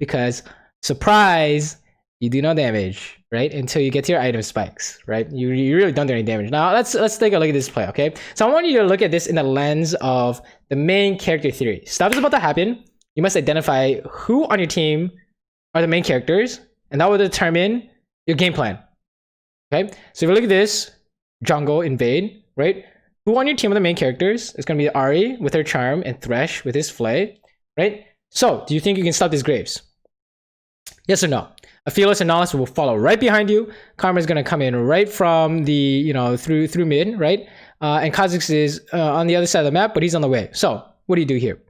because surprise, you do no damage, right? Until you get to your item spikes, right? You really don't do any damage. Now let's take a look at this play, okay? So I want you to look at this in the lens of the main character theory. Stuff is about to happen. You must identify who on your team are the main characters, and that will determine your game plan. Okay? So if you look at this, jungle invade, right? Who on your team are the main characters? It's gonna be Ahri with her charm and Thresh with his flay, right? So do you think you can stop these Graves? Yes or no? A Fearless and Knowledge will follow right behind you. Karma is gonna come in right from the, you know, through mid, right? And Kha'Zix is on the other side of the map, but he's on the way. So what do you do here?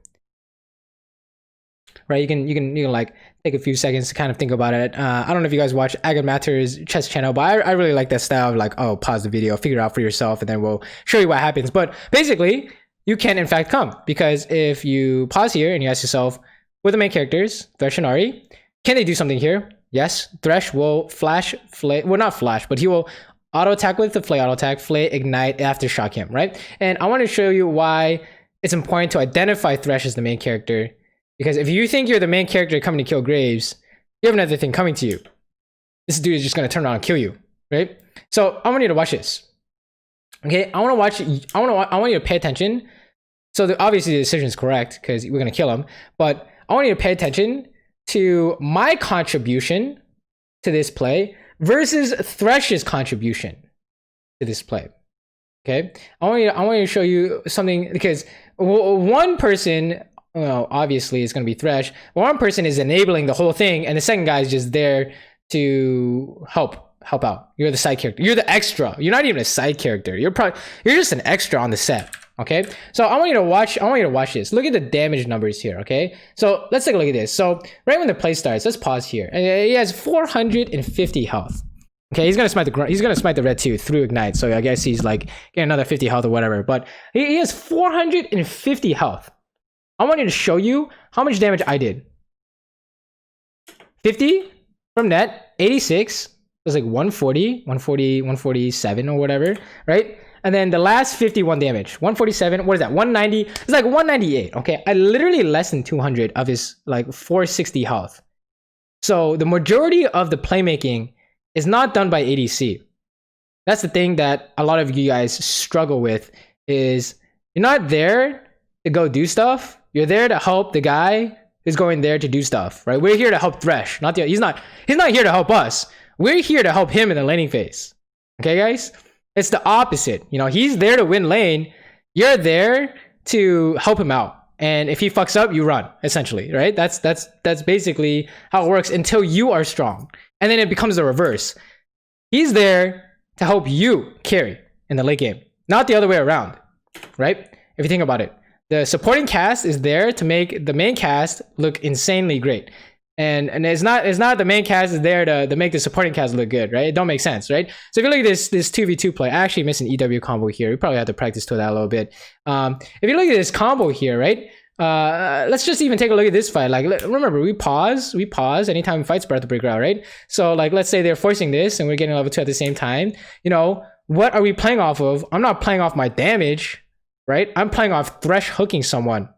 Right, you can like take a few seconds to kind of think about it. I don't know if you guys watch Agad Matter's chess channel, but I really like that style of like, oh, pause the video, figure it out for yourself, and then we'll show you what happens. But basically, you can in fact come, because if you pause here and you ask yourself, what are the main characters, Thresh and Ahri, can they do something here? Yes, Thresh will flash, flay, well not flash, but he will auto attack with the flay auto attack, flay, ignite, aftershock him, right? And I want to show you why it's important to identify Thresh as the main character. Because if you think you're the main character coming to kill Graves, you have another thing coming to you. This dude is just going to turn around and kill you, right? So I want you to watch this. Okay, I want you to pay attention. So obviously the decision is correct because we're going to kill him. But I want you to pay attention to my contribution to this play versus Thresh's contribution to this play. Okay, I want you to show you something, because one person, well, obviously it's going to be Thresh. One person is enabling the whole thing, and the second guy is just there to help out. You're the side character. You're the extra. You're not even a side character. You're just an extra on the set. Okay, so I want you to watch this. Look at the damage numbers here. Okay, so let's take a look at this. So right when the play starts, let's pause here. And he has 450 health. Okay, he's gonna smite the red too through ignite. So I guess he's like getting another 50 health or whatever. But he has 450 health. I want you to show you how much damage I did. 50 from net, 86. It was like 140, 147 or whatever, right? And then the last 51 damage, 147, what is that? 190, it's like 198, okay? I literally less than 200 of his like 460 health. So the majority of the playmaking is not done by ADC. That's the thing that a lot of you guys struggle with, is you're not there to go do stuff. You're there to help the guy who's going there to do stuff, right? We're here to help Thresh, not the, he's not here to help us. We're here to help him in the laning phase. Okay, guys? It's the opposite. You know, he's there to win lane. You're there to help him out. And if he fucks up, you run, essentially, right? That's basically how it works until you are strong. And then it becomes the reverse. He's there to help you carry in the late game, not the other way around, right? If you think about it. The supporting cast is there to make the main cast look insanely great. And it's not the main cast is there to make the supporting cast look good, right? It don't make sense, right? So if you look at this 2v2 play, I actually missed an EW combo here. We probably have to practice to that a little bit. If you look at this combo here, right? Let's just even take a look at this fight. Like, remember, we pause anytime fights about to break out, right? So like, let's say they're forcing this and we're getting level 2 at the same time. You know, what are we playing off of? I'm not playing off my damage, right? I'm playing off Thresh hooking someone.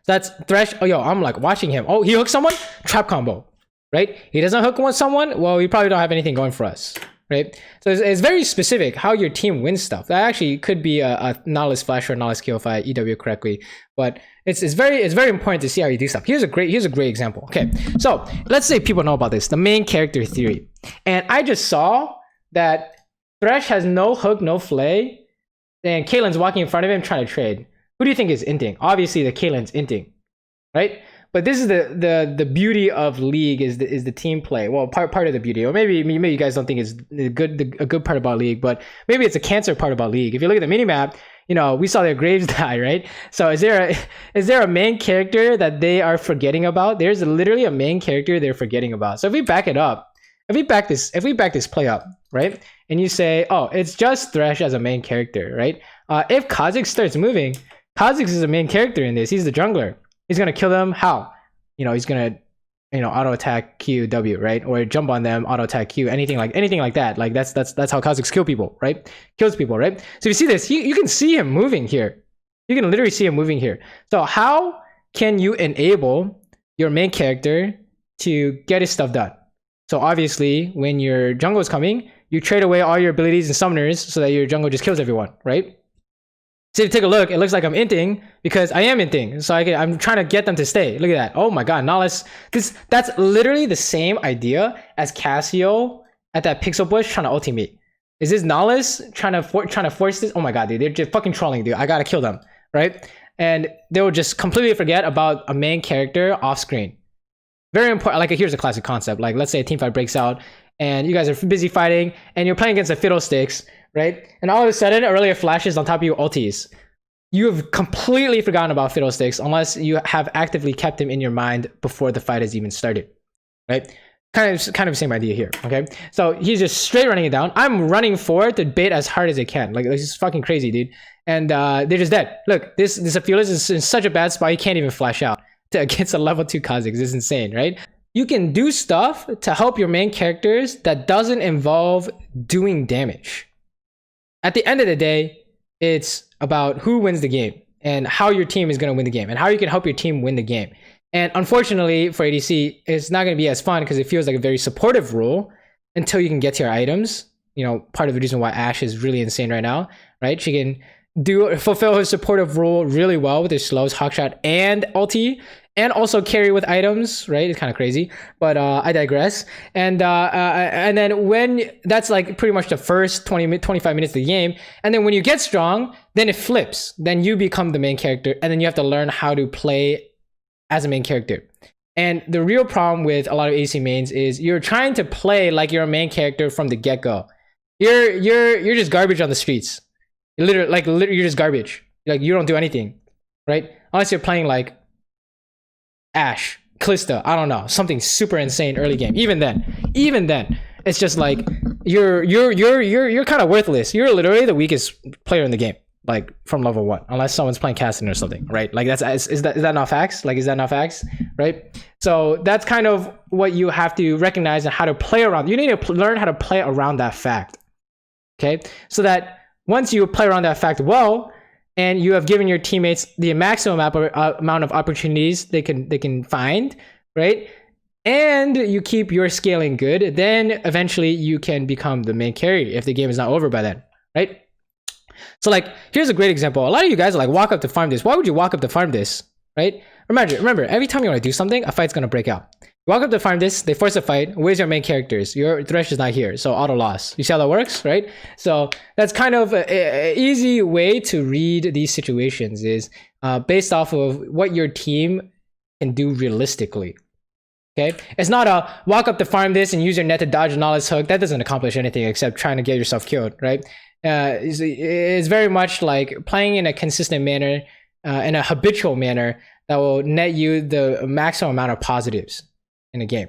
That's Thresh. Oh, yo, I'm like watching him. Oh, he hooks someone? Trap combo, right? He doesn't hook someone? Well, we probably don't have anything going for us, right? So it's very specific how your team wins stuff. That actually could be a knowledge flash or knowledge skill if I EW correctly. But it's very important to see how you do stuff. Here's a great example. Okay, so let's say people know about this, the main character theory. And I just saw that Thresh has no hook, no flay, and Caitlyn's walking in front of him trying to trade. Who do you think is inting? Obviously, the Caitlyn's inting, right? But this is the beauty of League is the team play. Well, part of the beauty, or maybe you guys don't think it's a good part about League, but maybe it's a cancer part about League. If you look at the minimap, you know, we saw their Graves die, right? So is there a main character that they are forgetting about? There's literally a main character they're forgetting about. So if we back it up, if we back this play up, right? And you say, oh, it's just Thresh as a main character, right? If Kha'Zix starts moving, Kha'Zix is a main character in this. He's the jungler. He's gonna kill them. How? You know, he's gonna, you know, auto attack Q W, right? Or jump on them, auto attack Q, anything like that. Like that's how Kha'Zix kill people, right? Kills people, right? So if you see this, you can see him moving here. You can literally see him moving here. So how can you enable your main character to get his stuff done. So obviously, when your jungle is coming, you trade away all your abilities and summoners so that your jungle just kills everyone, right? So if you take a look, it looks like I'm inting because I am inting. So I'm trying to get them to stay. Look at that. Oh my god, Nahlis. That's literally the same idea as Cassio at that pixel bush trying to ultimate. Is this Nahlis trying to force this? Oh my god, dude, they're just fucking trolling, dude. I gotta kill them, right? And they will just completely forget about a main character off screen. Very important. Like, here's a classic concept. Like, let's say a team fight breaks out and you guys are busy fighting and you're playing against the fiddlesticks, right? And all of a sudden, Aurelia flashes on top of your ultis. You have completely forgotten about fiddlesticks unless you have actively kept him in your mind before the fight has even started, right? Kind of the same idea here, okay? So he's just straight running it down. I'm running forward to bait as hard as I can. Like, this is fucking crazy, dude. And they're just dead. Look, this Aphelis is in such a bad spot, he can't even flash out against a level 2 Kha'Zix. This is insane, right? You can do stuff to help your main characters that doesn't involve doing damage. At the end of the day, it's about who wins the game and how your team is going to win the game and how you can help your team win the game. And unfortunately for ADC, it's not going to be as fun because it feels like a very supportive role until you can get to your items. You know, part of the reason why Ashe is really insane right now, right? She can fulfill her supportive role really well with her slows, hawkshot, and ulti, and also carry with items, right? It's kind of crazy, but I digress. And then when that's like pretty much the first 25 minutes of the game, and then when you get strong, then it flips. Then you become the main character, and then you have to learn how to play as a main character. And the real problem with a lot of ADC mains is you're trying to play like you're a main character from the get-go. You're just garbage on the streets. Literally, you're just garbage. Like, you don't do anything, right? Unless you're playing like Ashe, Kalista, I don't know, something super insane early game. Even then, it's just like you're kind of worthless. You're literally the weakest player in the game, like from level 1, unless someone's playing Caston or something, right? Like, is that not facts? Like, is that not facts, right? So that's kind of what you have to recognize and how to play around. You need to learn how to play around that fact, okay? So that once you play around that fact well, and you have given your teammates the maximum amount of opportunities they can find, right? And you keep your scaling good, then eventually you can become the main carry if the game is not over by then, right? So like, here's a great example. A lot of you guys are like, walk up to farm this. Why would you walk up to farm this, right? Remember, every time you want to do something, a fight's gonna break out. You walk up to farm this, they force a fight. Where's your main characters? Your Thresh is not here, so auto loss. You see how that works, right? So that's kind of an easy way to read these situations, is based off of what your team can do realistically. Okay, it's not a walk up to farm this and use your net to dodge a Nahlis hook. That doesn't accomplish anything except trying to get yourself killed, right? It's very much like playing in a consistent manner, in a habitual manner that will net you the maximum amount of positives in a game.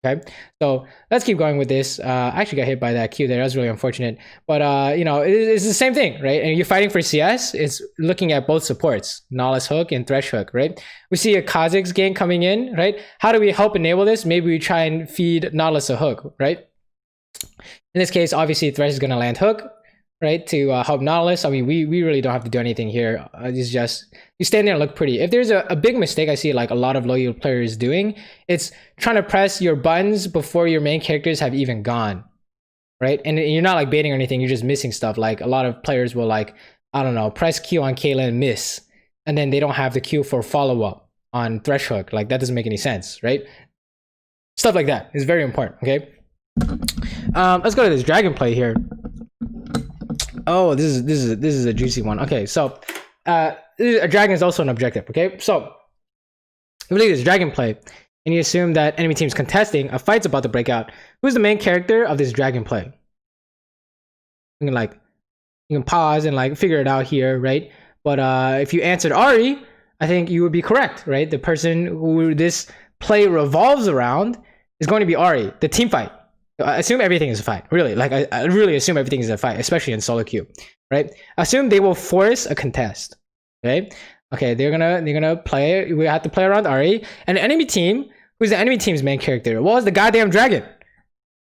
Okay, so let's keep going with this. I actually got hit by that Q there. That was really unfortunate. But you know, it's the same thing, right? And you're fighting for CS. It's looking at both supports, Nahlis hook and Thresh hook, right? We see a Kha'Zix gang coming in, right? How do we help enable this? Maybe we try and feed Nahlis a hook, right? In this case, obviously Thresh is gonna land hook, right, to help Nahlis. I mean, we really don't have to do anything here. It's just you stand there and look pretty. If there's a big mistake I see like a lot of low players doing, it's trying to press your buttons before your main characters have even gone, right? And you're not like baiting or anything, you're just missing stuff. Like a lot of players will like, I don't know, press Q on Caitlyn and miss, and then they don't have the Q for follow-up on Thresh hook. Like, that doesn't make any sense, right? Stuff like that is very important, okay? Let's go to this dragon play here. Oh, this is a juicy one. Okay, so a dragon is also an objective. Okay, so if you look at this dragon play and you assume that enemy team's contesting, a fight's about to break out. Who's the main character of this dragon play? You can pause and like figure it out here, right? But if you answered Ahri, I think you would be correct, right? The person who this play revolves around is going to be Ahri. The team fight. I assume everything is a fight, really. Like, I really assume everything is a fight, especially in solo queue, right? Assume they will force a contest, okay? Okay, they're gonna play. We have to play around Ahri. And the enemy team, who's the enemy team's main character? Well, it's the goddamn dragon.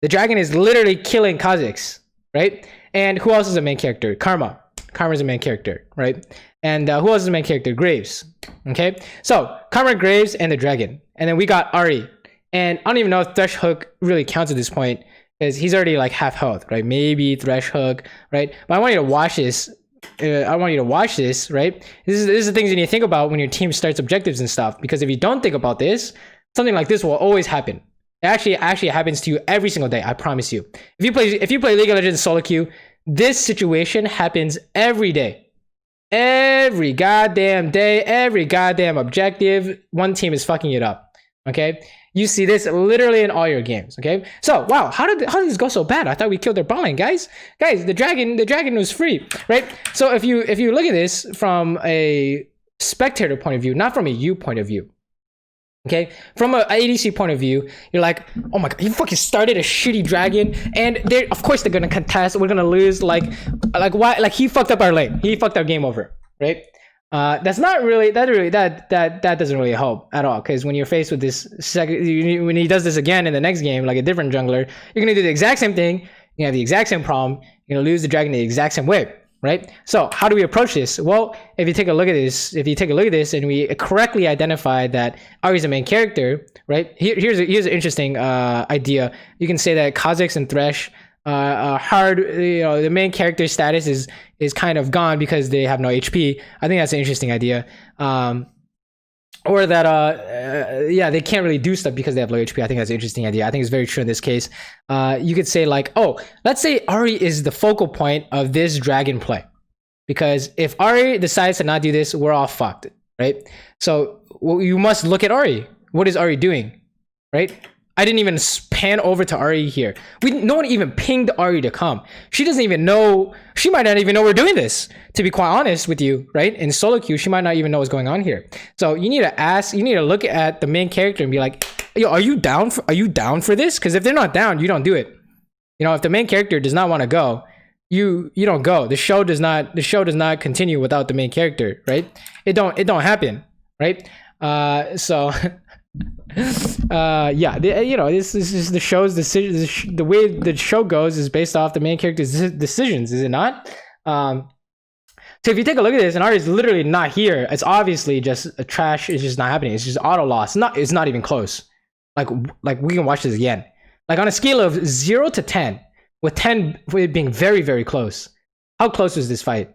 The dragon is literally killing Kha'Zix, right? And who else is the main character? Karma. Karma's the main character, right? And who else is the main character? Graves. Okay, so Karma, Graves, and the dragon. And then we got Ahri. And I don't even know if Thresh Hook really counts at this point, because he's already like half health, right? Maybe Thresh Hook, right? But I want you to watch this. Right? This is the things you need to think about when your team starts objectives and stuff. Because if you don't think about this, something like this will always happen. It actually happens to you every single day. I promise you. If you play League of Legends solo queue, this situation happens every day. Every goddamn day, every goddamn objective, one team is fucking it up. Okay, you see this literally in all your games. Okay, so wow, how did this go so bad? I thought we killed their bot lane, guys. The dragon was free, right? So if you look at this from a spectator point of view, not from a you point of view. Okay, from an ADC point of view, you're like, oh my god, you fucking started a shitty dragon, and of course they're gonna contest. We're gonna lose. Like why? Like he fucked up our lane. He fucked our game over, right? That's not really that doesn't really help at all. Because when you're faced with this when he does this again in the next game, like a different jungler, you're gonna do the exact same thing. You have the exact same problem. You're gonna lose the dragon the exact same way. Right? So how do we approach this? Well, if you take a look at this, and we correctly identify that Ahri's the main character, right? Here's an interesting idea. You can say that Kha'Zix and Thresh hard, the main character status is kind of gone because they have no HP. I think that's an interesting idea. Or that they can't really do stuff because they have low HP. I think that's an interesting idea. I think it's very true in this case. You could say like, oh, let's say Ahri is the focal point of this dragon play, because if Ahri decides to not do this, we're all fucked, right? So you must look at Ahri. What is Ahri doing, right? I didn't even pan over to Ahri here. No one even pinged Ahri to come. She doesn't even know. She might not even know we're doing this, to be quite honest with you, right? In solo queue, she might not even know what's going on here. So you need to look at the main character and be like, yo, are you down for this? Because if they're not down, you don't do it. If the main character does not want to go, you don't go. The show does not continue without the main character, right? It don't happen, right? So this is the show's decision. The way the show goes is based off the main character's decisions, is it not? So if you take a look at this, and Ahri is literally not here, it's obviously just a trash. It's just not happening. It's just auto loss. It's not even close. Like we can watch this again. Like on a scale of 0 to 10, with 10 being very, very close. How close was this fight?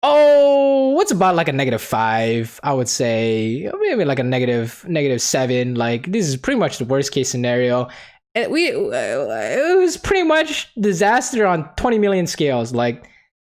Oh, what's about like a -5? I would say maybe like a -7. Like this is pretty much the worst case scenario. And it was pretty much disaster on 20 million scales. Like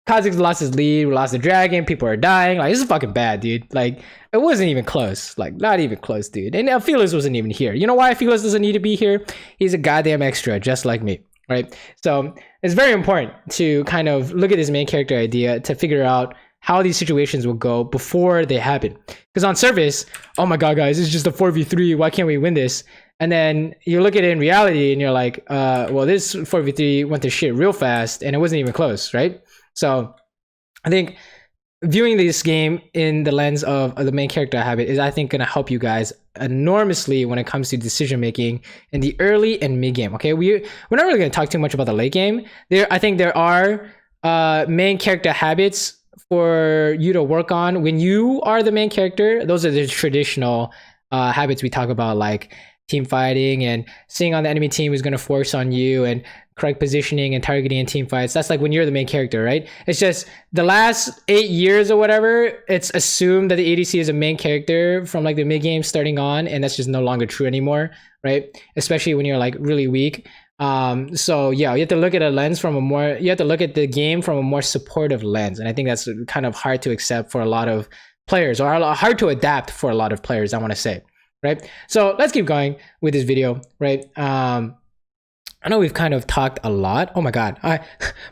Kha'Zix lost his lead, we lost the dragon, people are dying. Like this is fucking bad, dude. Like it wasn't even close. Like not even close, dude. And Felix wasn't even here. You know why Felix doesn't need to be here? He's a goddamn extra, just like me. Right? So it's very important to kind of look at this main character idea to figure out how these situations will go before they happen. Because on surface, oh my god, guys, it's just a 4v3. Why can't we win this? And then you look at it in reality and you're like, well, this 4v3 went to shit real fast and it wasn't even close, right? So I think viewing this game in the lens of the main character habit is, I think, going to help you guys enormously when it comes to decision making in the early and mid game. Okay, we're not really going to talk too much about the late game. I think there are main character habits for you to work on when you are the main character. Those are the traditional habits we talk about, like team fighting and seeing on the enemy team who's going to force on you, and correct positioning and targeting in team fights. That's like when you're the main character, right? It's just the last 8 years or whatever, it's assumed that the ADC is a main character from like the mid game starting on, and that's just no longer true anymore, right? Especially when you're like really weak. So yeah, you have to look at you have to look at the game from a more supportive lens. And I think that's kind of hard to accept for a lot of players, or hard to adapt for a lot of players, I want to say, right? So let's keep going with this video, right? I know we've kind of talked a lot. Oh my god,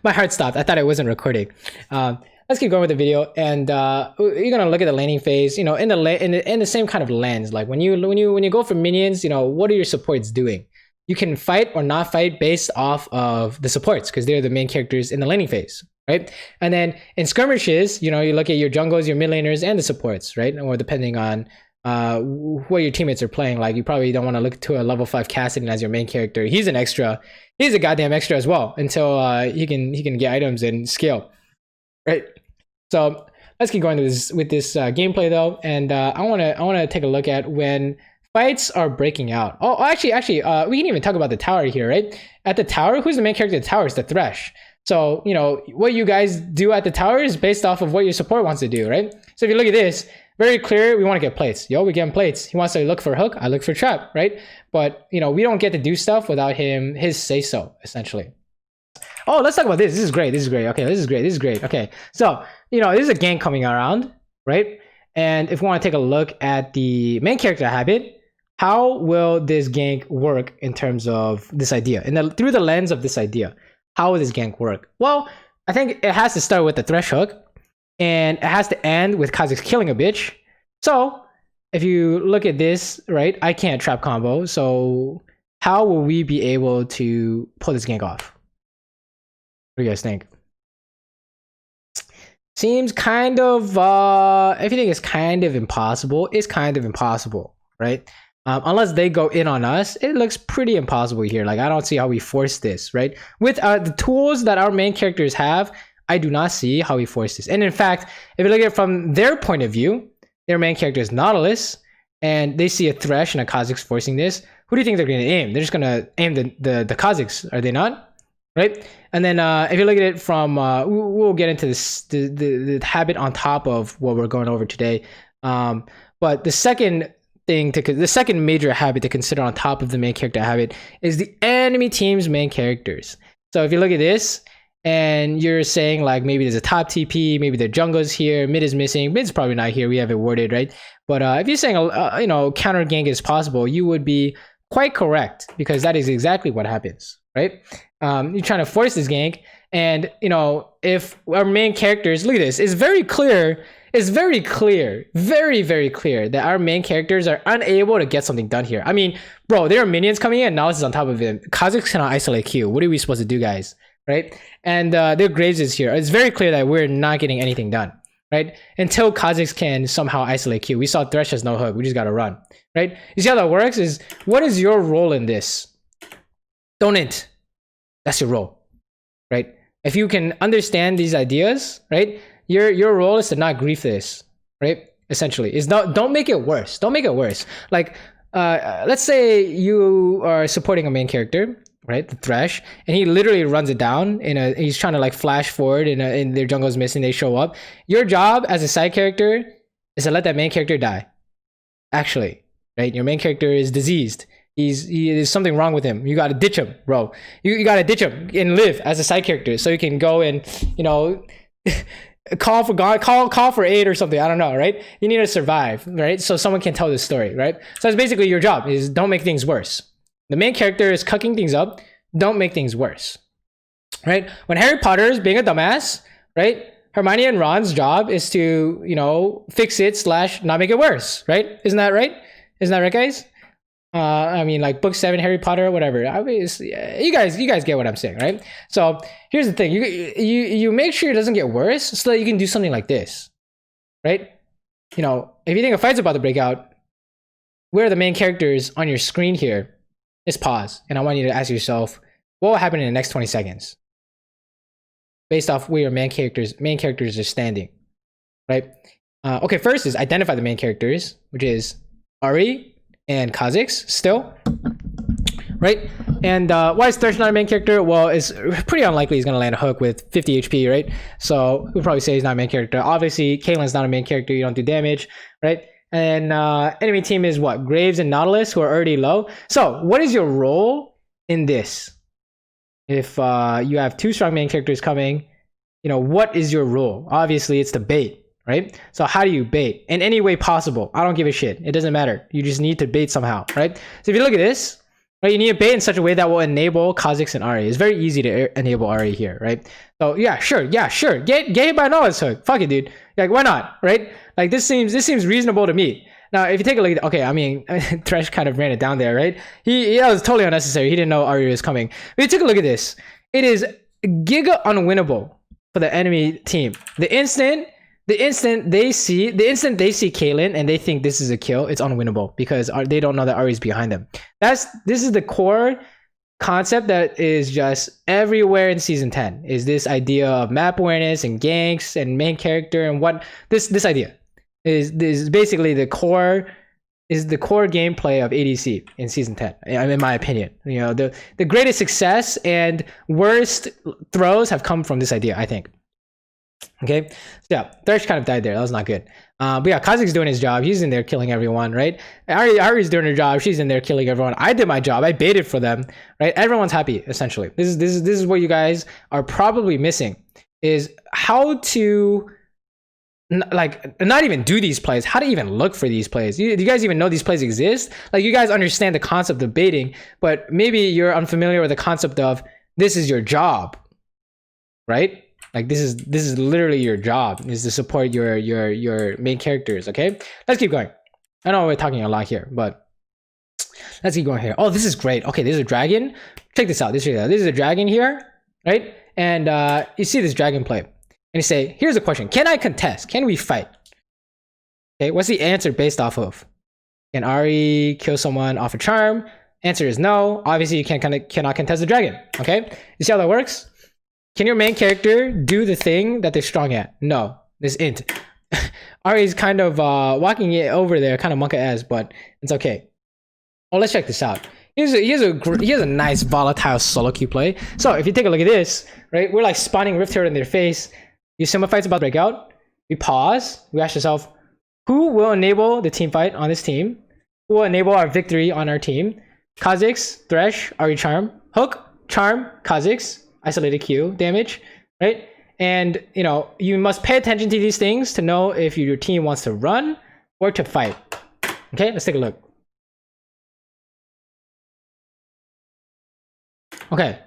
my heart stopped. I thought I wasn't recording. Let's keep going with the video, and you're gonna look at the laning phase, in the same kind of lens. Like when you go for minions, what are your supports doing? You can fight or not fight based off of the supports, because they're the main characters in the laning phase, right? And then in skirmishes, you look at your jungles, your mid laners, and the supports, right? Or depending on what your teammates are playing. Like you probably don't want to look to a level 5 Cassidy as your main character. He's an extra. He's a goddamn extra as well until he can get items and scale. right? So let's keep going with this gameplay though, and I wanna take a look at when fights are breaking out. Oh, actually, we can even talk about the tower here, right? At the tower, who's the main character at the tower? Is the Thresh. So, you know, what you guys do at the tower is based off of what your support wants to do, right? So if you look at this, very clear, we want to get plates. Yo, we get plates. He wants to look for a hook, I look for trap, right? But, you know, we don't get to do stuff without his say-so, essentially. Oh, let's talk about this. This is great. Okay, this is great. Okay, so, you know, this is a gank coming around, right? And if we want to take a look at the main character habit, how will this gank work in terms of this idea? And through the lens of this idea, how will this gank work? Well, I think it has to start with the Thresh hook, and it has to end with Kha'Zix killing a bitch. So, if you look at this, right, I can't trap combo, so how will we be able to pull this gank off? What do you guys think? Seems kind of, if you think it's kind of impossible, it's kind of impossible, right? Unless they go in on us, it looks pretty impossible here. Like, I don't see how we force this, right? With the tools that our main characters have, I do not see how we force this. And in fact, if you look at it from their point of view, their main character is Nautilus, and they see a Thresh and a Kha'Zix forcing this. Who do you think they're going to aim? They're just going to aim the Kha'Zix, are they not? Right? And then if you look at it from, we'll get into this the habit on top of what we're going over today. But the second major habit to consider on top of the main character habit is the enemy team's main characters. So if you look at this, and you're saying like maybe there's a top TP, maybe the jungle's here, mid is missing, mid's probably not here, we have it worded, right? But if you're saying you know, counter gank is possible, you would be quite correct, because that is exactly what happens, right? You're trying to force this gank, and you know, if our main characters, look at this, it's very clear, very clear that our main characters are unable to get something done here. I mean, bro, there are minions coming in, now this is on top of it. Kha'Zix cannot isolate Q. What are we supposed to do, guys? Right? And their Graves is here. It's very clear that we're not getting anything done, right? Until Kha'Zix can somehow isolate Q. We saw Thresh has no hook. We just gotta run, right? You see how that works? Is what is your role in this? Don't int. That's your role, right? If you can understand these ideas, right? Your role is to not grief this, right? Essentially, is don't make it worse. Don't make it worse. Like, let's say you are supporting a main character, right, the Thresh, and he literally runs it down he's trying to like flash forward and their jungle's missing, they show up. Your job as a side character is to let that main character die. Actually, right? Your main character is diseased. There's something wrong with him. You gotta ditch him, bro. You gotta ditch him and live as a side character, so you can go and, you know, call for God, call for aid or something. I don't know, right? You need to survive, right? So someone can tell this story, right? So that's basically your job, is don't make things worse. The main character is cucking things up. Don't make things worse, right? When Harry Potter is being a dumbass, right? Hermione and Ron's job is to, you know, fix it / not make it worse, right? Isn't that right? Isn't that right, guys? I mean, like book 7, Harry Potter, whatever. Obviously, you guys get what I'm saying, right? So here's the thing: you make sure it doesn't get worse, so that you can do something like this, right? You know, if you think a fight's about to break out, where are the main characters on your screen here? Just pause, and I want you to ask yourself, what will happen in the next 20 seconds? Based off where your main characters are standing, right? Okay, first is identify the main characters, which is Ahri and Kha'Zix still, right? And why is Thresh not a main character? Well, it's pretty unlikely he's gonna land a hook with 50 HP, right? So we'll probably say he's not a main character. Obviously, Caitlyn's not a main character, you don't do damage, right? And enemy team is what? Graves and Nautilus, who are already low. So what is your role in this? If you have 2 strong main characters coming, you know, what is your role? Obviously, it's to bait, right? So how do you bait? In any way possible. I don't give a shit. It doesn't matter. You just need to bait somehow, right? So if you look at this, right, you need to bait in such a way that will enable Kha'Zix and Ahri. It's very easy to enable Ahri here, right? So yeah, sure. Get hit by Nautilus hook. Fuck it, dude. Like, why not, right? Like, this seems reasonable to me. Now, if you take a look at, okay, I mean, Thresh kind of ran it down there, right? That was totally unnecessary. He didn't know Ahri was coming. But you take a look at this. It is giga unwinnable for the enemy team. The instant they see Caitlyn and they think this is a kill, it's unwinnable because they don't know that Ahri's behind them. This is the core concept that is just everywhere in season 10 is this idea of map awareness and ganks and main character, and what this idea is basically the core gameplay of ADC in season 10, in my opinion. You know, the greatest success and worst throws have come from this idea, I think. Okay, so yeah, Thresh kind of died there. That was not good. But yeah, Kha'Zix's doing his job. He's in there killing everyone, right? Ari's doing her job. She's in there killing everyone. I did my job. I baited for them, right? Everyone's happy, essentially. This is what you guys are probably missing, is how to like not even do these plays, how to even look for these plays. Do you guys even know these plays exist? Like, you guys understand the concept of baiting, but maybe you're unfamiliar with the concept of this is your job, right? Like, this is literally your job, is to support your main characters. Okay, let's keep going. I know we're talking a lot here, but let's keep going here. Oh, this is great. Okay, there's a dragon. Check this out. This is a dragon here, right? And you see this dragon play, and you say, here's a question: can I contest? Can we fight? Okay, what's the answer based off of? Can Ahri kill someone off a charm? Answer is no. Obviously, you cannot contest the dragon. Okay, you see how that works? Can your main character do the thing that they're strong at? No, this int. Ahri's kind of walking it over there, kind of monka-ass, but it's okay. Oh, let's check this out. Here's a nice volatile solo queue play. So if you take a look at this, right, we're like spawning Rift Herald in their face. Yusima fight's about to break out. We pause. We ask ourselves, who will enable the team fight on this team? Who will enable our victory on our team? Kha'Zix, Thresh, Ahri Charm, Hook, Charm, Kha'Zix, isolated Q damage, right? And you know, you must pay attention to these things to know if your team wants to run or to fight. Okay, let's take a look. Okay,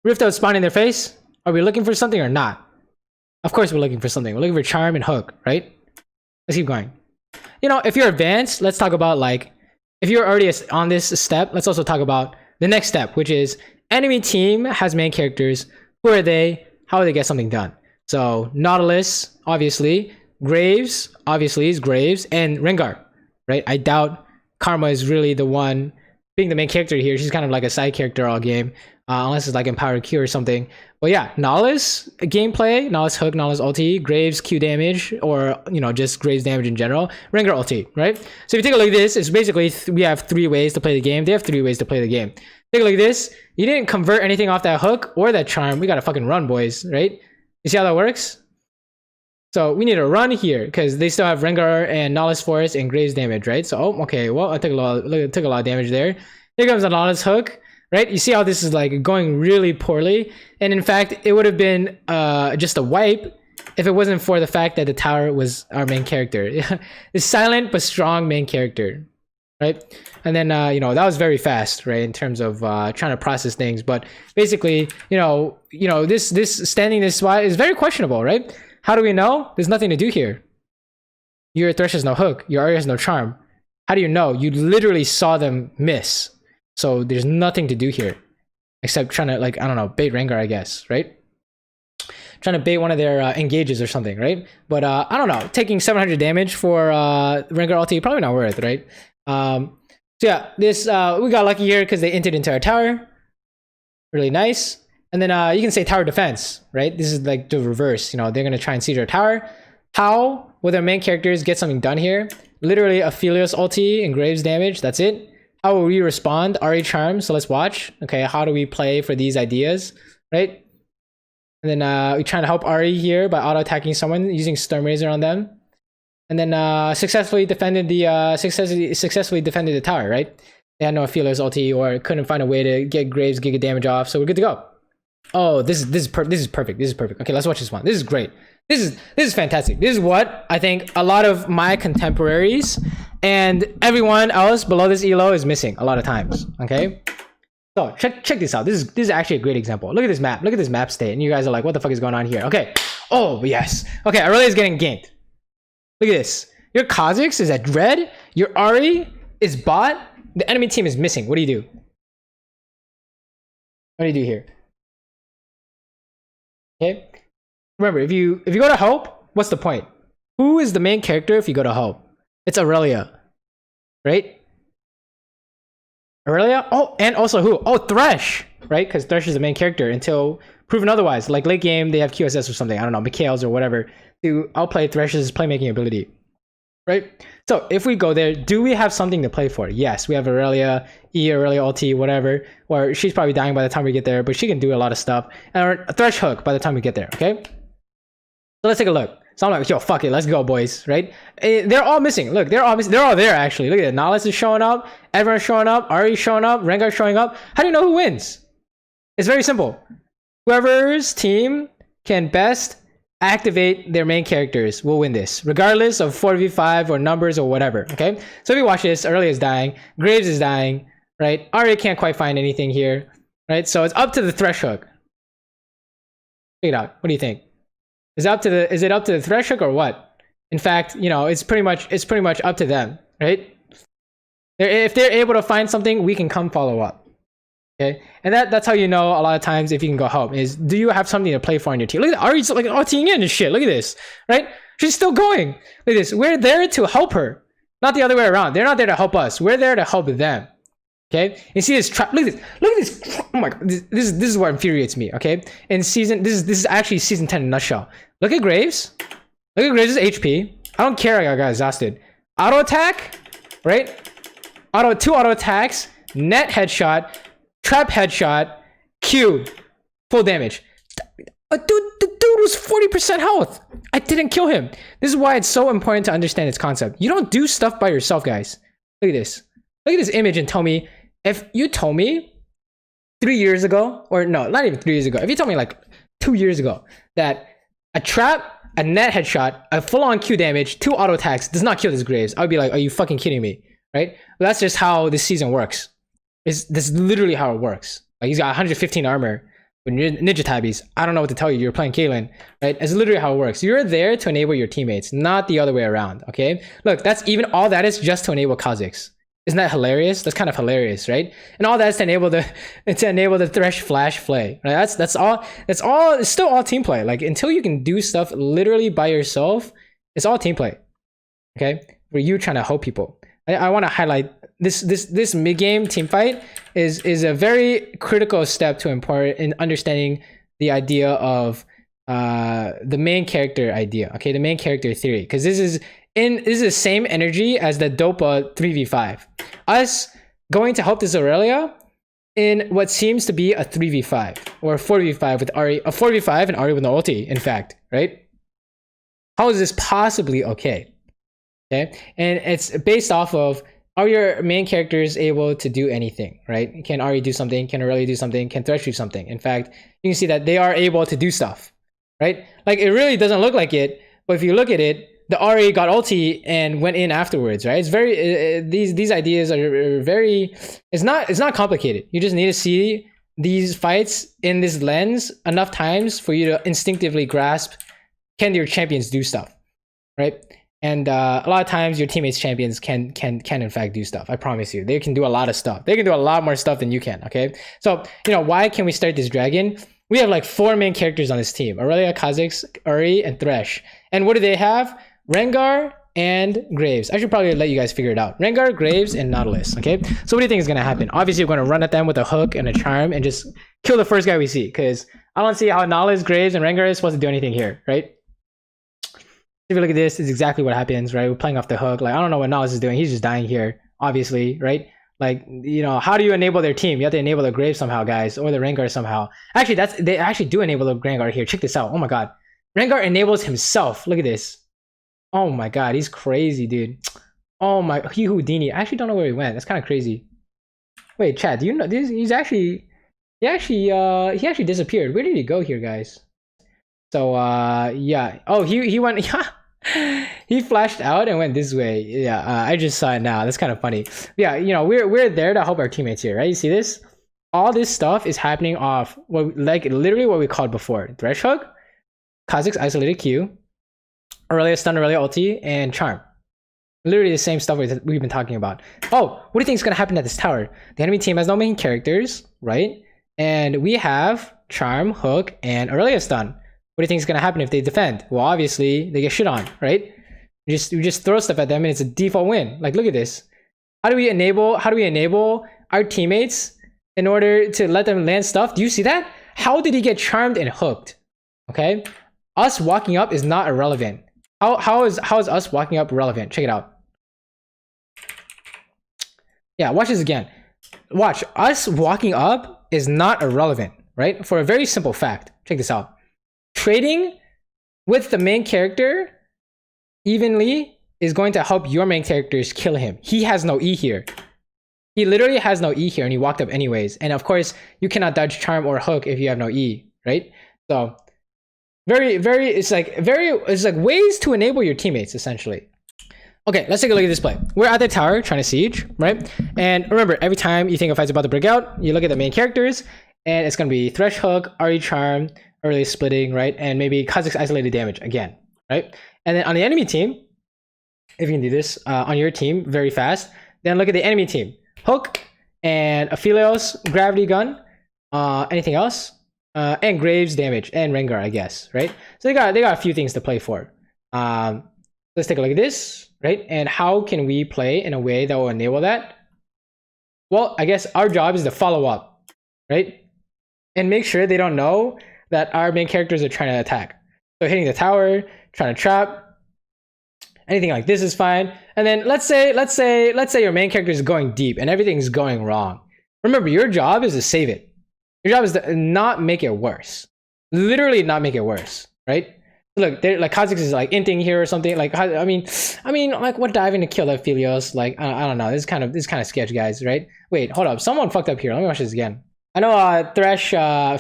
Rift out spawn in their face. Are we looking for something or not? Of course we're looking for something. We're looking for Charm and Hook, right? Let's keep going. You know, if you're advanced, let's talk about, like, if you're already on this step, let's also talk about the next step, which is enemy team has main characters. Who are they? How do they get something done? So Nautilus, obviously. Graves, obviously, is Graves. And Rengar, right? I doubt Karma is really the one being the main character here. She's kind of like a side character all game. Unless it's like Empowered Q or something. But yeah, Nautilus gameplay, Nautilus Hook, Nautilus ulti, Graves Q damage, or, you know, just Graves damage in general. Rengar ulti, right? So if you take a look at this, it's basically we have 3 ways to play the game. They have 3 ways to play the game. Take a look at this. You didn't convert anything off that hook or that charm. We gotta fucking run, boys, right? You see how that works? So we need to run here because they still have Rengar and Nautilus Forest and Graves damage, right? So, oh, okay, well, I took a lot of damage there. Here comes the Nautilus hook, right? You see how this is like going really poorly. And in fact, it would have been just a wipe if it wasn't for the fact that the tower was our main character. It's silent but strong main character, right? And then you know, that was very fast, right, in terms of trying to process things. But basically, you know, this standing this spot is very questionable, right? How do we know? There's nothing to do here. Your Thresh has no hook. Your Ahri has no charm. How do you know? You literally saw them miss. So there's nothing to do here except trying to, like, I don't know, bait Rengar, I guess, right? Trying to bait one of their engages or something, right? But I don't know, taking 700 damage for Rengar ulti, probably not worth, right? So yeah, this we got lucky here because they entered into our tower. Really nice. And then you can say tower defense, right? This is like the reverse. You know, they're gonna try and siege our tower. How will their main characters get something done here? Literally Aphelios ulti and Graves damage. That's it. How will we respond? Ahri charm. So let's watch. Okay, how do we play for these ideas, right? And then we're trying to help Ahri here by auto attacking someone using Storm Razor on them. And then successfully defended the tower, right? They had no Aphelios ulti or couldn't find a way to get Graves Giga damage off, so we're good to go. Oh, this is perfect. This is perfect. Okay, let's watch this one. This is great. This is fantastic. This is what I think a lot of my contemporaries and everyone else below this elo is missing a lot of times. Okay, so check this out. This is actually a great example. Look at this map. Look at this map state, and you guys are like, what the fuck is going on here? Okay. Oh yes. Okay, Aurelia is getting ganked. Look at this. Your Kha'Zix is at red. Your Ahri is bot. The enemy team is missing. What do you do? What do you do here? Okay. Remember, if you go to help, what's the point? Who is the main character if you go to help? It's Aurelia, right? Aurelia. Oh, and also who? Oh, Thresh. right? Because Thresh is the main character until proven otherwise. Like late game, they have QSS or something. I don't know, Mikhail's or whatever to outplay Thresh's playmaking ability, right? So if we go there, do we have something to play for? Yes, we have Aurelia, Aurelia ulti, whatever. Or she's probably dying by the time we get there, but she can do a lot of stuff. And a Thresh hook by the time we get there, okay? So let's take a look. So I'm like, yo, fuck it, let's go, boys, right? They're all missing. Look, they're all missing. They're all there, actually. Look at it. Nahles is showing up. Everyone's showing up. Ahri's showing up. Rengar's showing up. How do you know who wins? It's very simple. Whoever's team can best activate their main characters will win this, regardless of 4v5 or numbers or whatever, okay? So if you watch this, Aurelia is dying. Graves is dying, right? Ahri can't quite find anything here, right? So it's up to the Thresh hook. Check it out. What do you think? Is it up to the Thresh hook or what? In fact, you know, it's pretty much up to them, right? If they're able to find something, we can come follow up. Okay, and that's how you know a lot of times if you can go help is, do you have something to play for on your team? Look at Ahri's like ulting in and shit. Look at this, right? She's still going. Look at this. We're there to help her, not the other way around. They're not there to help us. We're there to help them. Okay, you see this trap? Look at this. Look at this. Oh my god, this is what infuriates me. Okay, in season this is actually season 10 in a nutshell. Look at Graves. Look at Graves' HP. I don't care. I got exhausted. Auto attack, right? Two auto attacks. Net headshot. Trap headshot. Q. Full damage. The dude was 40% health. I didn't kill him. This is why it's so important to understand its concept. You don't do stuff by yourself, guys. Look at this. Look at this image and tell me, if you told me 3 years ago, or no, not even 3 years ago, if you told me like 2 years ago that a trap, a net headshot, a full-on Q damage, 2 auto attacks does not kill this Graves, I would be like, are you fucking kidding me? Right? But that's just how this season works. This is literally how it works. Like, he's got 115 armor with ninja tabbies. I don't know what to tell you. You're playing Caitlyn, right? It's literally how it works. You're there to enable your teammates, not the other way around. Okay? Look, that's even all that is just to enable Kha'Zix. Isn't that hilarious? That's kind of hilarious, right? And all that's to enable the Thresh flash play. Right? That's all. It's still all team play. Like, until you can do stuff literally by yourself, it's all team play. Okay? Where you trying to help people. I want to highlight this mid game team fight is a very critical step to import in understanding the idea of the main character idea. Okay, the main character theory, because this is the same energy as the Dopa 3v5. Us going to help this Aurelia in what seems to be a 3v5 or a 4v5 with Ahri, a 4v5 and Ahri with no ulti, in fact, right? How is this possibly okay? Okay, and it's based off of, are your main characters able to do anything, right? Can Ahri do something? Can Aurelia do something? Can Thresh do something? In fact, you can see that they are able to do stuff, right? Like, it really doesn't look like it, but if you look at it, the Ahri got ulti and went in afterwards, right? It's very these ideas are very. It's not complicated. You just need to see these fights in this lens enough times for you to instinctively grasp, can your champions do stuff, right? And a lot of times your teammates' champions can in fact do stuff. I promise you, they can do a lot of stuff. They can do a lot more stuff than you can. Okay, so you know, why can we start this dragon? We have like 4 main characters on this team: Aurelia, Kha'Zix, Ahri, and Thresh. And what do they have? Rengar and Graves. I should probably let you guys figure it out. Rengar, Graves, and Nautilus. Okay, so what do you think is gonna happen? Obviously, we're gonna run at them with a hook and a charm and just kill the first guy we see, because I don't see how Nautilus, Graves, and Rengar is supposed to do anything here, right? If you look at this, it's exactly what happens, right? We're playing off the hook. Like, I don't know what Nahles is doing. He's just dying here, obviously, right? Like, you know, how do you enable their team? You have to enable the Graves somehow, guys, or the Rengar somehow. Actually, they actually do enable the Rengar here. Check this out. Oh my god. Rengar enables himself. Look at this. Oh my god, he's crazy, dude. Oh my, he Houdini. I actually don't know where he went. That's kind of crazy. Wait, Chad, do you know this? He actually disappeared. Where did he go here, guys? So yeah. Oh, he went. He flashed out and went this way. Yeah, I just saw it now. That's kind of funny. Yeah, you know, we're there to help our teammates here, right? You see this? All this stuff is happening off what, like, literally what we called before: Thresh hook, Kha'Zix isolated Q, Aurelia stun, Aurelia ulti, and charm. Literally the same stuff we've been talking about. Oh, what do you think is gonna happen at this tower? The enemy team has no main characters, right? And we have charm, hook, and Aurelia stun. What do you think is going to happen if they defend? Well, obviously, they get shit on, right? We just throw stuff at them and it's a default win. Like, look at this. How do we enable our teammates in order to let them land stuff. Do you see that? How did he get charmed and hooked? Okay, us walking up is not irrelevant. How is us walking up relevant? Check it out. Yeah, watch this again. Watch, us walking up is not irrelevant, right? For a very simple fact. Check this out. Trading with the main character evenly is going to help your main characters kill him. He has no E here. He literally has no E here, and he walked up anyways. And of course, you cannot dodge charm or hook if you have no E, right? So it's like ways to enable your teammates, essentially. Okay, let's take a look at this play. We're at the tower trying to siege, right? And remember, every time you think a fight's about to break out, you look at the main characters, and it's gonna be Thresh Hook, RE Charm, early splitting, right? And maybe Kha'Zix isolated damage again, right? And then on the enemy team, if you can do this on your team very fast, then look at the enemy team. Hook and Aphelios, Gravity Gun, anything else? And Graves damage and Rengar, I guess, right? So they got a few things to play for. Let's take a look at this, right? And how can we play in a way that will enable that? Well, I guess our job is to follow up, right? And make sure they don't know that our main characters are trying to attack. So hitting the tower, trying to trap, anything like this is fine. And then let's say your main character is going deep and everything's going wrong. Remember, your job is to save it. Your job is to not make it worse. Literally not make it worse, right? Look, like Kha'Zix is like inting here or something. Like I mean, like what diving to kill Aphelios? Like I don't know. This is kind of sketch, guys, right? Wait, hold up. Someone fucked up here. Let me watch this again. I know Thresh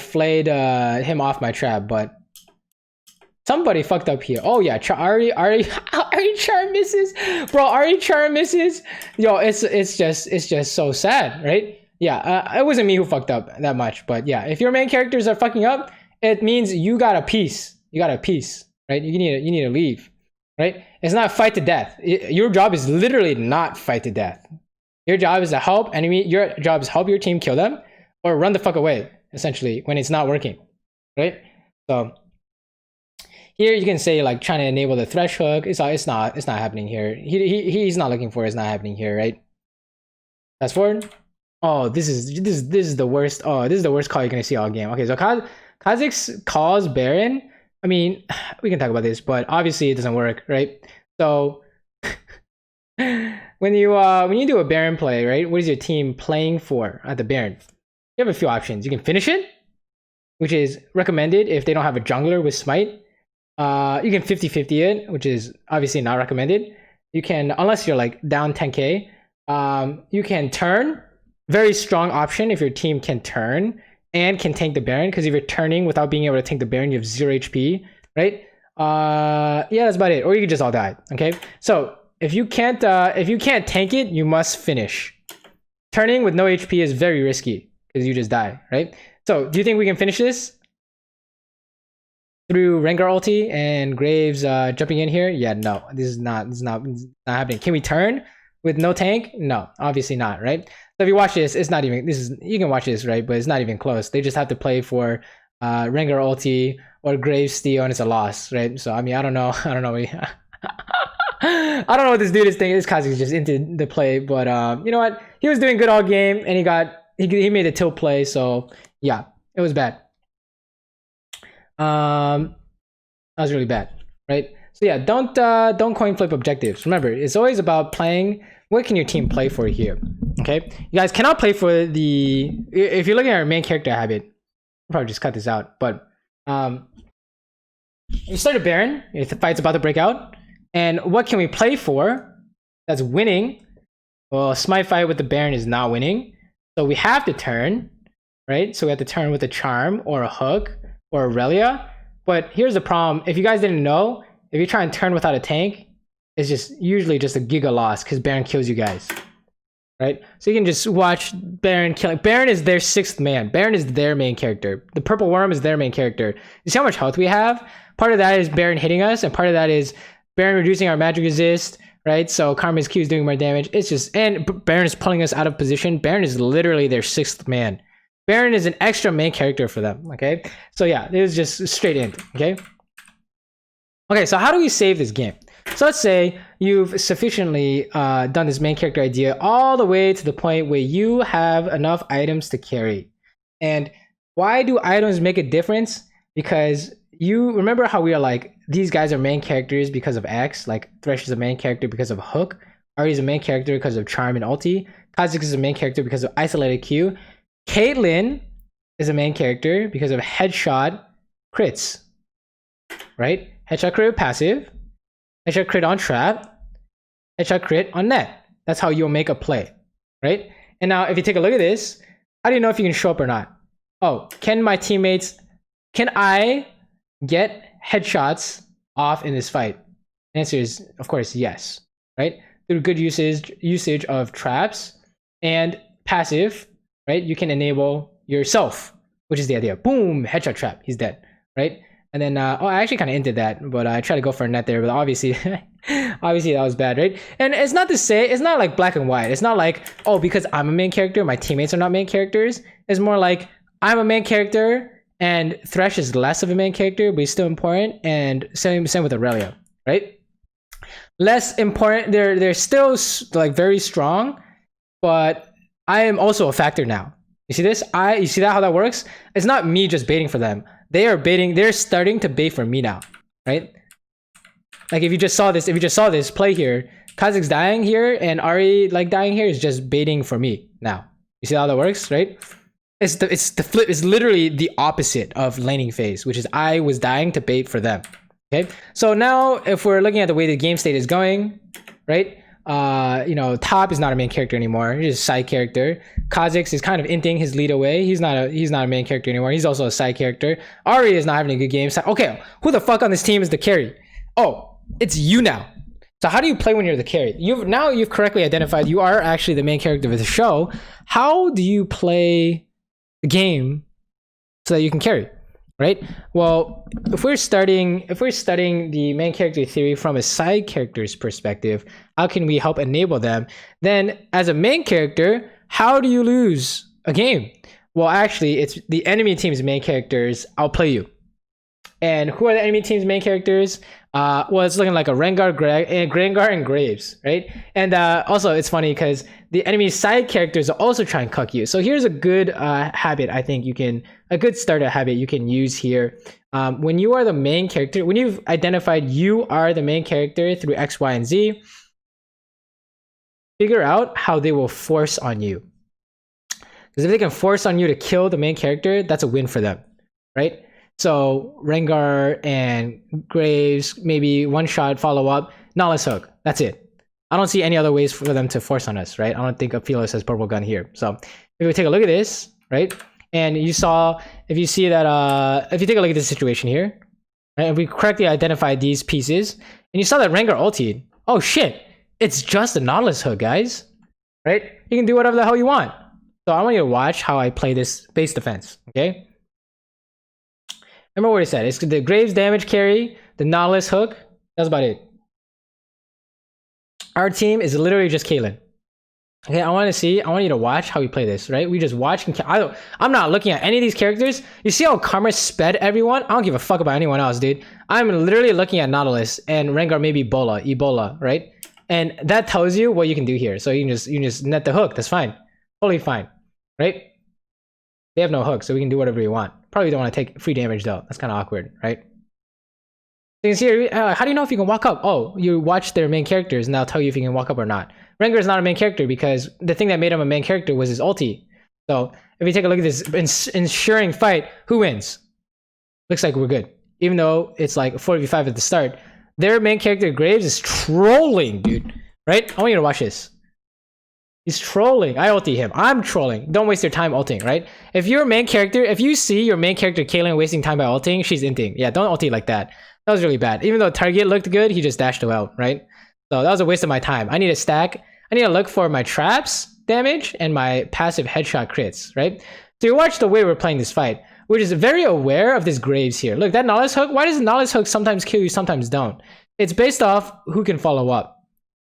flayed him off my trap, but somebody fucked up here. Oh yeah, Ari Charm misses, bro. Ari Charm misses. Yo, it's just so sad, right? Yeah, it wasn't me who fucked up that much, but yeah, if your main characters are fucking up, it means you got a piece. You got a piece, right? You need to leave, right? It's not fight to death. Your job is literally not fight to death. Your job is to help enemy. Your job is help your team kill them or run the fuck away, essentially, when it's not working, right? So here you can say like trying to enable the Thresh Hook. It's not happening here. He's not looking for it. It's not happening here, right? Fast forward. Oh, this is the worst. Oh, this is the worst call you're gonna see all game. Okay, so Kha'Zix calls Baron. I mean, we can talk about this, but obviously it doesn't work, right? So when you do a Baron play, right? What is your team playing for at the Baron? You have a few options. You can finish it, which is recommended if they don't have a jungler with smite. You can 50-50 it, which is obviously not recommended. You can, unless you're like down 10k, you can turn. Very strong option if your team can turn and can tank the Baron, because if you're turning without being able to tank the Baron, you have 0 HP, right? Yeah, that's about it. Or you could just all die. Okay, so if you can't tank it, you must finish. Turning with no HP is very risky because you just die, right? So do you think we can finish this through Rengar ulti and Graves jumping in here? Yeah, no, this is not happening. Can we turn with no tank? No, obviously not, right? So if you watch this, it's not even, you can watch this, right? But it's not even close. They just have to play for Rengar ulti or Graves steal, and it's a loss, right? So I mean, I don't know. I don't know what this dude is thinking. This Kha'Zix is just into the play, but you know what? He was doing good all game, and he made a tilt play. So yeah, it was bad. That was really bad, right? So yeah, don't coin flip objectives. Remember, it's always about playing. What can your team play for here? Okay, you guys cannot play for the. If you're looking at our main character habit, I'll probably just cut this out. But you start a Baron. If the fight's about to break out, and what can we play for? That's winning. Well, a smite fight with the Baron is not winning, so we have to turn, right? So we have to turn with a charm or a hook or Aurelia. But here's the problem: if you guys didn't know, if you try and turn without a tank, it's just usually just a giga loss because Baron kills you guys, right? So you can just watch Baron killing. Baron is their 6th man. Baron is their main character. The purple worm is their main character. You see how much health we have? Part of that is Baron hitting us, and part of that is Baron reducing our magic resist, right? So Karma's Q is doing more damage. It's just, and Baron is pulling us out of position. Baron is literally their 6th man. Baron is an extra main character for them, okay? So yeah, it was just straight in, okay? Okay, so how do we save this game? So let's say you've sufficiently done this main character idea all the way to the point where you have enough items to carry. And why do items make a difference? Because you remember how we are like, these guys are main characters because of X, like Thresh is a main character because of Hook, Ahri is a main character because of Charm and Ulti, Kha'Zix is a main character because of Isolated Q, Caitlyn is a main character because of Headshot crits, right? Headshot crit passive, headshot crit on trap, headshot crit on net. That's how you'll make a play, right? And now if you take a look at this, how do you know if you can show up or not? Oh, can I get headshots off in this fight? The answer is, of course, yes, right? Through good usage of traps and passive, right? You can enable yourself, which is the idea. Boom, headshot trap, he's dead, right? And then, oh, I actually kind of hinted that, but I tried to go for a net there, but obviously, obviously that was bad, right? And it's not to say, it's not like black and white. It's not like, oh, because I'm a main character, my teammates are not main characters. It's more like, I'm a main character, and Thresh is less of a main character, but he's still important, and same with Aurelia, right? Less important, they're still like very strong, but I am also a factor now. You see this? You see that how that works? It's not me just baiting for them. They're starting to bait for me now, right? Like if you just saw this play here, Kha'Zix dying here and Ahri like dying here is just baiting for me now. You see how that works, right? It's the flip. It's literally the opposite of laning phase, which is I was dying to bait for them. Okay, so now if we're looking at the way the game state is going, right? You know, Top is not a main character anymore. He's a side character. Kha'Zix is kind of inting his lead away. He's not a main character anymore. He's also a side character. Ahri is not having a good game. Okay, who the fuck on this team is the carry? Oh, it's you now. So how do you play when you're the carry? You've correctly identified you are actually the main character of the show. How do you play the game so that you can carry, right? Well, if we're studying the main character theory from a side character's perspective, how can we help enable them? Then as a main character, how do you lose a game? Well, actually, it's the enemy team's main characters outplay you. And who are the enemy team's main characters? Well, it's looking like a Rengar and Graves, right? And also, it's funny because the enemy side characters are also trying to cuck you. So here's a good habit I think a good starter habit you can use here. When you are the main character, when you've identified you are the main character through X, Y, and Z, figure out how they will force on you. Because if they can force on you to kill the main character, that's a win for them, right? So Rengar and Graves, maybe one shot follow up, Knowledge Hook. That's it. I don't see any other ways for them to force on us, right? I don't think Aphelos has purple gun here. So if we take a look at this, right? And if you take a look at this situation here, right? If we correctly identified these pieces, and you saw that Rengar ultied, oh shit, it's just a Nautilus Hook, guys, right? You can do whatever the hell you want. So I want you to watch how I play this base defense, okay? Remember what I said. It's the Graves damage carry, the Nautilus Hook. That's about it. Our team is literally just Caitlyn. Okay, I want you to watch how we play this, right? We just watch and I'm not looking at any of these characters. You see how Karma sped everyone? I don't give a fuck about anyone else, dude. I'm literally looking at Nautilus and Rengar maybe Ebola, right? And that tells you what you can do here. So you can just net the hook. That's fine. Totally fine, right? They have no hook, so we can do whatever we want. Probably don't want to take free damage though. That's kind of awkward, right? So you can see here, how do you know if you can walk up? Oh, you watch their main characters and they'll tell you if you can walk up or not. Rengar is not a main character because the thing that made him a main character was his ulti. So if you take a look at this ensuring fight, who wins? Looks like we're good. Even though it's like 4v5 at the start. Their main character, Graves, is trolling, dude. Right? I want you to watch this. He's trolling. I ulti him. I'm trolling. Don't waste your time ulting, right? If you're a main character, if you see your main character Caitlyn wasting time by ulting, she's inting. Yeah, don't ulti like that. That was really bad. Even though target looked good, he just dashed out, right? So that was a waste of my time. I need to stack. I need to look for my traps damage and my passive headshot crits, right? So you watch the way we're playing this fight, which is very aware of this Graves here. Look, that Knowledge Hook, why does Knowledge Hook sometimes kill you, sometimes don't? It's based off who can follow up.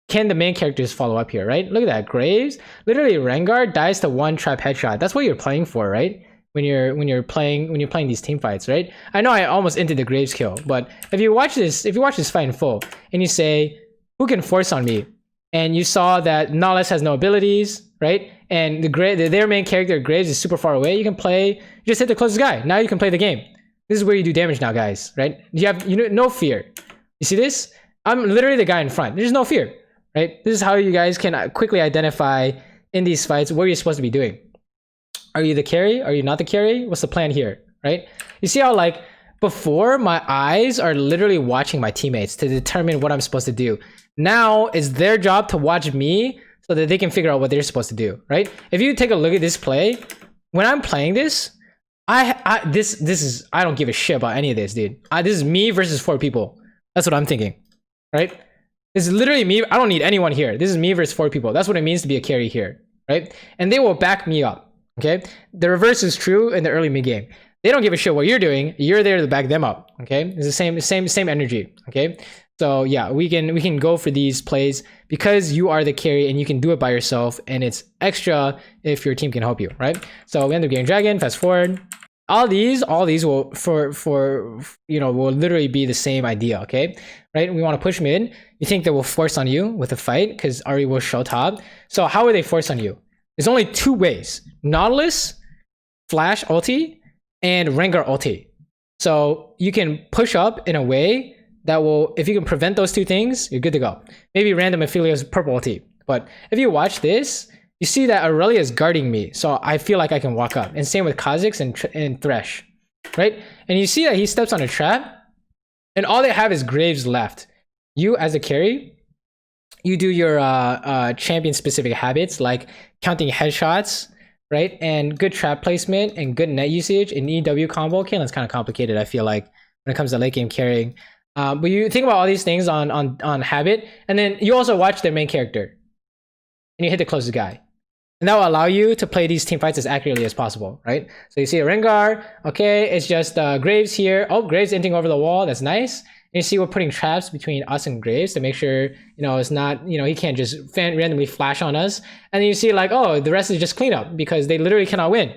Can the main characters follow up here, right? Look at that, Graves. Literally, Rengar dies to one trap headshot. That's what you're playing for, right? when you're playing these team fights, right? I know I almost ended the Graves kill, but if you watch this fight in full and you say who can force on me, and you saw that Nollis has no abilities, right? And their main character Graves is super far away. You can play, just hit the closest guy. Now you can play the game. This is where you do damage now, guys, right? You have no fear. You see this? I'm literally the guy in front. There's no fear, right? This is how you guys can quickly identify in these fights what you're supposed to be doing. Are you the carry? Are you not the carry? What's the plan here, right? You see how like before my eyes are literally watching my teammates to determine what I'm supposed to do. Now it's their job to watch me so that they can figure out what they're supposed to do, right? If you take a look at this play, when I'm playing this, this is I don't give a shit about any of this, dude. This is me versus 4 people. That's what I'm thinking, right? This is literally me. I don't need anyone here. This is me versus 4 people. That's what it means to be a carry here, right? And they will back me up. Okay, the reverse is true in the early mid game. They don't give a shit what you're doing. You're there to back them up. Okay, it's the same energy. Okay, so yeah, we can go for these plays because you are the carry and you can do it by yourself, and it's extra if your team can help you, right? So we end up getting dragon. Fast forward. All these will will literally be the same idea. Okay, right? We want to push mid. You think they will force on you with a fight because Ari will show top. So how will they force on you? There's only 2 ways: Nautilus, Flash ulti, and Rengar ulti. So you can push up in a way that will, if you can prevent those 2 things, you're good to go. Maybe random Aphelios purple ulti. But if you watch this, you see that Aurelia is guarding me. So I feel like I can walk up. And same with Kha'Zix and Thresh, right? And you see that he steps on a trap, and all they have is Graves left. You as a carry, you do your champion specific habits like counting headshots, right? And good trap placement and good net usage in EW combo. Okay, that's kind of complicated, I feel like, when it comes to late game carrying. But you think about all these things on habit, and then you also watch their main character and you hit the closest guy. And that will allow you to play these team fights as accurately as possible, right? So you see a Rengar, okay, it's just Graves here. Oh, Graves inting over the wall, that's nice. And you see we're putting traps between us and Graves to make sure, it's not, he can't just randomly flash on us. And then you see like, oh, the rest is just cleanup because they literally cannot win.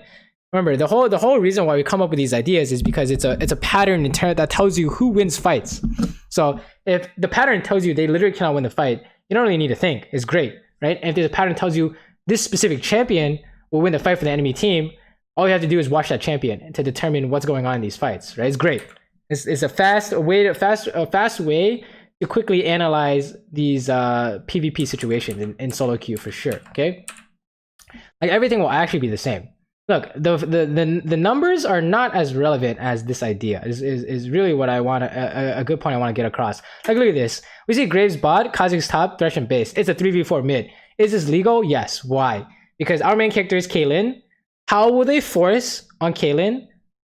Remember, the whole reason why we come up with these ideas is because it's a pattern that tells you who wins fights. So if the pattern tells you they literally cannot win the fight, you don't really need to think. It's great, right? And if the pattern tells you this specific champion will win the fight for the enemy team, all you have to do is watch that champion to determine what's going on in these fights, right? It's great. It's a fast way to quickly analyze these PvP situations in solo queue for sure. Okay, like everything will actually be the same. Look, the numbers are not as relevant as this idea. Is really what I want a good point I want to get across. Like look at this. We see Graves bot, Kha'Zix top, Thresh and base. It's a 3v4 mid. Is this legal? Yes. Why? Because our main character is Caitlyn. How will they force on Caitlyn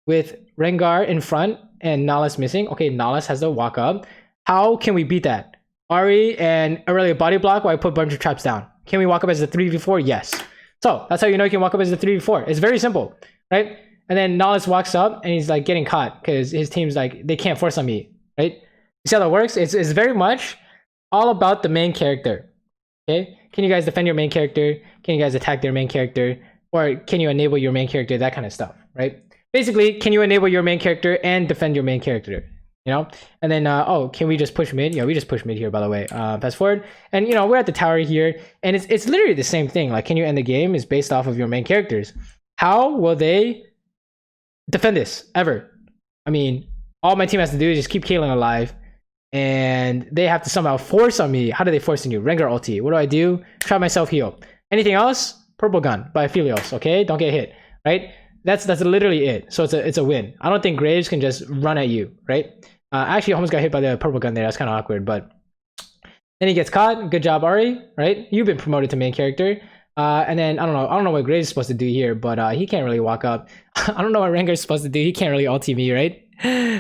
with Rengar in front and Nollis missing? Okay, Nollis has to walk up. How can we beat that? Ari and Aurelia body block while I put a bunch of traps down. Can we walk up as a 3v4? Yes. So that's how you know you can walk up as a 3v4. It's very simple, right? And then Nollis walks up and he's like getting caught because his team's like, they can't force on me, right? You see how that works? It's very much all about the main character, okay? Can you guys defend your main character? Can you guys attack their main character? Or can you enable your main character? That kind of stuff, right? Basically, can you enable your main character and defend your main character? And then can we just push mid? Yeah, we just push mid here, by the way. Fast forward, and we're at the tower here, and it's literally the same thing. Like, can you end the game is based off of your main characters. How will they defend this ever? I mean, all my team has to do is just keep Caitlyn alive, and they have to somehow force on me. How do they force on you? Rengar ulti. What do? Try myself heal. Anything else? Purple gun by Aphelios. Okay, don't get hit. Right? That's literally it. So it's a win. I don't think Graves can just run at you. Right? Actually, almost got hit by the purple gun there. That's kind of awkward, but then he gets caught. Good job, Ari. Right? You've been promoted to main character. And then I don't know what Graves is supposed to do here, but he can't really walk up. I don't know what Rengar is supposed to do. He can't really ulti me, right?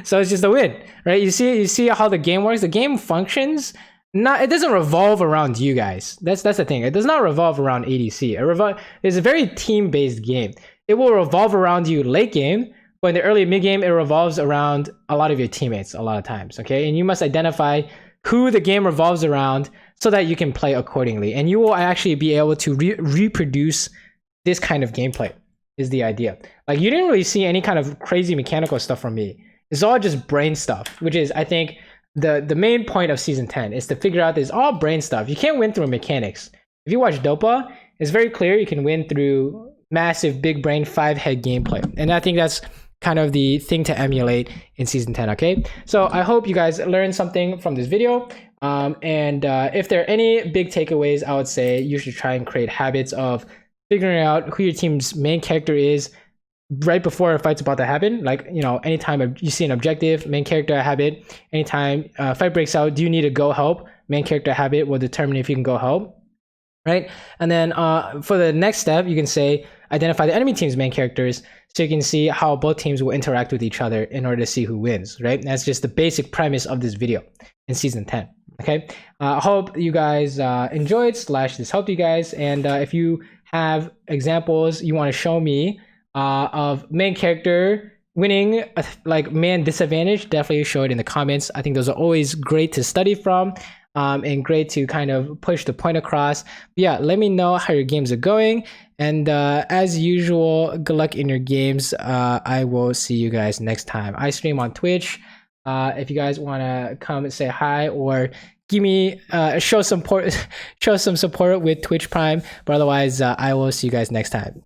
So it's just a win, right? You see how the game works. The game functions. It doesn't revolve around you guys. That's the thing. It does not revolve around ADC. It's a very team-based game. It will revolve around you late game, but in the early mid game, it revolves around a lot of your teammates a lot of times. Okay, and you must identify who the game revolves around so that you can play accordingly, and you will actually be able to reproduce this kind of gameplay. is the idea. Like, you didn't really see any kind of crazy mechanical stuff from me. It's all just brain stuff, which is, I think, the main point of season 10 is to figure out this all brain stuff. You can't win through mechanics. If you watch Dopa, it's very clear you can win through massive big brain 5-head gameplay. And I think that's kind of the thing to emulate in season 10, okay? So I hope you guys learned something from this video. If there are any big takeaways, I would say you should try and create habits of figuring out who your team's main character is right before a fight's about to happen. Like, you know, anytime you see an objective, main character habit. Anytime fight breaks out, do you need to go help? Main character habit will determine if you can go help, right? And then for the next step, you can say identify the enemy team's main characters, so you can see how both teams will interact with each other in order to see who wins, right? That's just the basic premise of this video in season 10. Okay, I hope you guys enjoyed / this helped you guys. And if you have examples you want to show me of main character winning like man disadvantage, definitely show it in the comments. I think those are always great to study from and great to kind of push the point across. But yeah, let me know how your games are going. And as usual, good luck in your games. I will see you guys next time. I stream on Twitch. If you guys want to come and say hi or give me show some support with Twitch Prime, but otherwise I will see you guys next time.